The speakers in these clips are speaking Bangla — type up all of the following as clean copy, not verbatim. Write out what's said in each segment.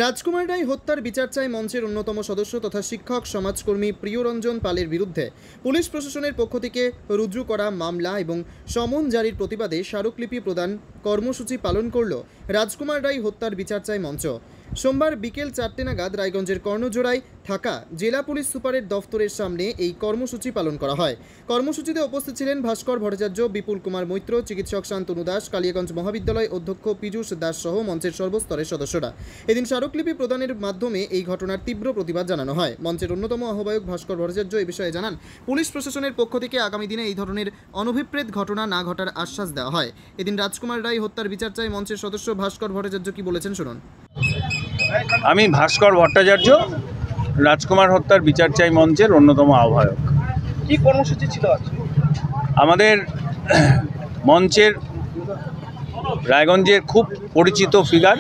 রাজকুমার রায় হত্যার বিচার চায় মঞ্চের অন্যতম সদস্য তথা শিক্ষক সমাজকর্মী প্রিয়রঞ্জন পালের বিরুদ্ধে পুলিশ প্রশাসনের পক্ষ থেকে রুজু করা মামলা এবং সমন জারির প্রতিবাদে স্মারকলিপি প্রদান কর্মসূচি পালন করল রাজকুমার রায় হত্যার বিচার চায় মঞ্চ। সোমবার বিকেল 4টে নাগাদ রায়গঞ্জের কর্ণজোড়ায় থাকা জেলা পুলিশ সুপারের দফতরের সামনে এই কর্মসূচি পালন করা হয়। কর্মসূচিতে উপস্থিত ছিলেন ভাস্কর ভট্টাচার্য, বিপুল কুমার মৈত্র, চিকিৎসক শান্তনু দাস, কালিয়াগঞ্জ মহাবিদ্যালয় অধ্যক্ষ পীযূষ দাস সহ মঞ্চের সর্বস্তরের সদস্যরা। এদিন স্মারকলিপি প্রদানের মাধ্যমে এই ঘটনার তীব্র প্রতিবাদ জানানো হয়। মঞ্চের অন্যতম আহ্বায়ক ভাস্কর ভট্টাচার্য এই বিষয়ে জানান, পুলিশ প্রশাসনের পক্ষ থেকে আগামী দিনে এই ধরনের অনভিপ্রেত ঘটনা না ঘটার আশ্বাস দেওয়া হয়। এদিন রাজকুমার রায় হত্যার বিচার চায় মঞ্চের সদস্য ভাস্কর ভট্টাচার্য কি বলেছেন শুনুন। আমি ভাস্কর ভট্টাচার্য, রাজকুমার হত্যার বিচার চাই মঞ্চের অন্যতম আহ্বায়ক। কি কর্মসূচি ছিল আমাদের মঞ্চের রায়গঞ্জের খুব পরিচিত ফিগার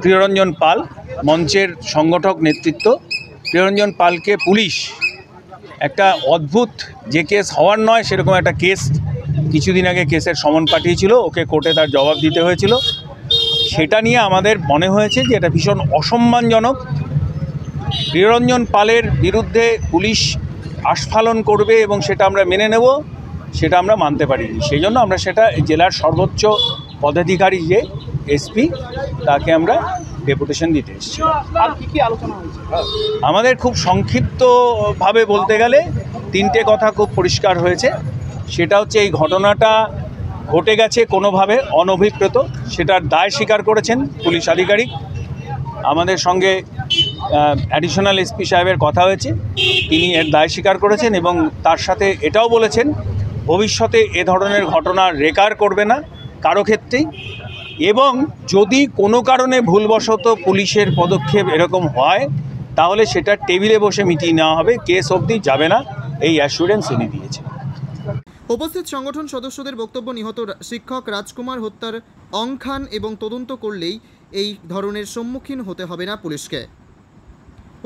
প্রিয়রঞ্জন পাল, মঞ্চের সংগঠক নেতৃত্ব। প্রিয়রঞ্জন পালকে পুলিশ একটা অদ্ভুত, যে কেস হওয়ার নয় সেরকম একটা কেস কিছুদিন আগে কেসের সমন পাঠিয়েছিল, ওকে কোর্টে তার জবাব দিতে হয়েছিল। সেটা নিয়ে আমাদের মনে হয়েছে যে এটা ভীষণ অসম্মানজনক। প্রিয়রঞ্জন পালের বিরুদ্ধে পুলিশ আস্ফালন করবে এবং সেটা আমরা মেনে নেব, সেটা আমরা মানতে পারিনি। সেই জন্য আমরা সেটা জেলার সর্বোচ্চ পদাধিকারী যে এসপি, তাকে আমরা ডেপুটেশন দিতে এসেছি। আর কি আলোচনা হয়েছে? আমাদের খুব সংক্ষিপ্তভাবে বলতে গেলে 3টে কথা খুব পরিষ্কার হয়েছে। সেটা হচ্ছে এই ঘটনাটা ঘটে গেছে কোনোভাবে অনভিপ্রেত, সেটার দায় স্বীকার করেছেন পুলিশ আধিকারিক। আমাদের সঙ্গে অ্যাডিশনাল এসপি সাহেবের কথা হয়েছে, তিনি এর দায় স্বীকার করেছেন এবং তার সাথে এটাও বলেছেন ভবিষ্যতে এ ধরনের ঘটনা রেকার করবে না কারো ক্ষেত্রেই, এবং যদি কোনো কারণে ভুলবশত পুলিশের পদক্ষেপ এরকম হয় তাহলে সেটা টেবিলে বসে মিটিয়ে নেওয়া হবে, কেস অবধি যাবে না, এই অ্যাসুরেন্স উনি দিয়েছেন। উপস্থিত সংগঠন সদস্যদের বক্তব্য, নিহত শিক্ষক রাজকুমার হত্যার অংখান এবং তদন্ত করলেই এই ধরনের সম্মুখীন হতে হবে না পুলিশকে।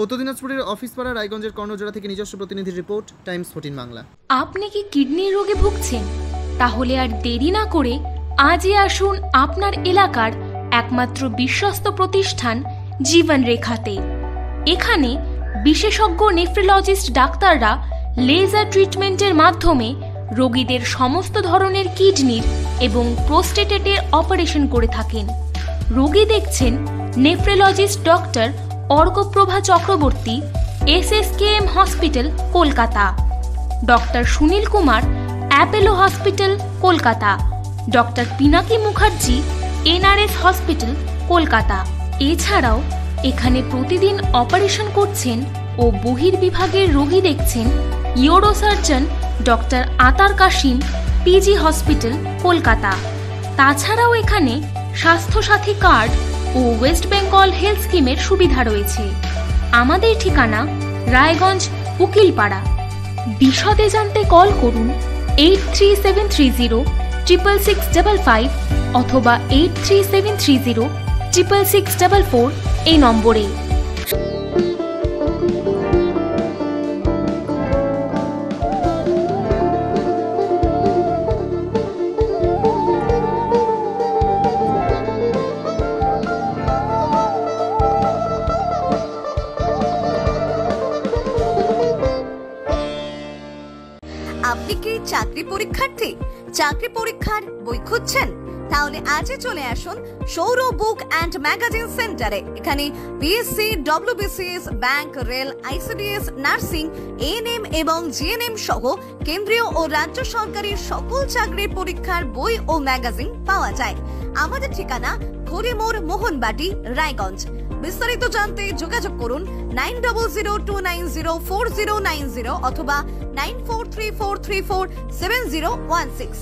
উত্তর দিনাজপুরের অফিসপাড়া রায়গঞ্জের কর্ণজোড়া থেকে নিজস্ব প্রতিনিধির রিপোর্ট, টাইমস 14 বাংলা। আপনি কি কিডনি রোগে ভুগছেন? তাহলে আর দেরি না করে আজই আসুন আপনার এলাকার একমাত্র বিশ্বস্ত প্রতিষ্ঠান জীবন রেখাতে। এখানে বিশেষজ্ঞ নেফ্রোলজিস্ট ডাক্তাররা লেজার ট্রিটমেন্টের মাধ্যমে রোগীদের সমস্ত ধরনের কিডনির এবং প্রোস্টেটের অপারেশন করে থাকেন। রোগী দেখছেন nephrologist doctor Arkaprava Chakraborty, SSKM hospital, Kolkata; doctor Sunil Kumar, Apollo hospital, Kolkata; doctor Pinaki Mukherjee, NRS hospital, Kolkata. এছাড়াও এখানে প্রতিদিন অপারেশন করছেন ও বহির্বিভাগের রোগী দেখছেন ইউরোসার্জন ডক্টর আতার কাশিম, PG হসপিটাল, কলকাতা। তাছাড়াও এখানে স্বাস্থ্যসাথী কার্ড ও ওয়েস্ট বেঙ্গল হেলথ স্কিমের সুবিধা রয়েছে। আমাদের ঠিকানা রায়গঞ্জ উকিলপাড়া। বিশদে জানতে কল করুন 8373066655 অথবা 8373066644 এই নম্বরে। আপনি কি চাকরি পরীক্ষার্থী? চাকরি পরীক্ষার বই খুঁজছেন? তাহলে আজই চলে আসুন সৌরভ বুক অ্যান্ড ম্যাগাজিন সেন্টারে। এখানে BSc, WBCS, bank, rail, ICDS, nursing, ANM এবং GNM সহ কেন্দ্রীয় ও রাজ্য সরকারি সকল চাকরির পরীক্ষার বই ও ম্যাগাজিন পাওয়া যায়। আমাদের ঠিকানা খড়িমোড়, মোহনবাটি, রায়গঞ্জ। বিস্তারিত জানতে যোগাযোগ করুন 9002904090 অথবা 9434347016।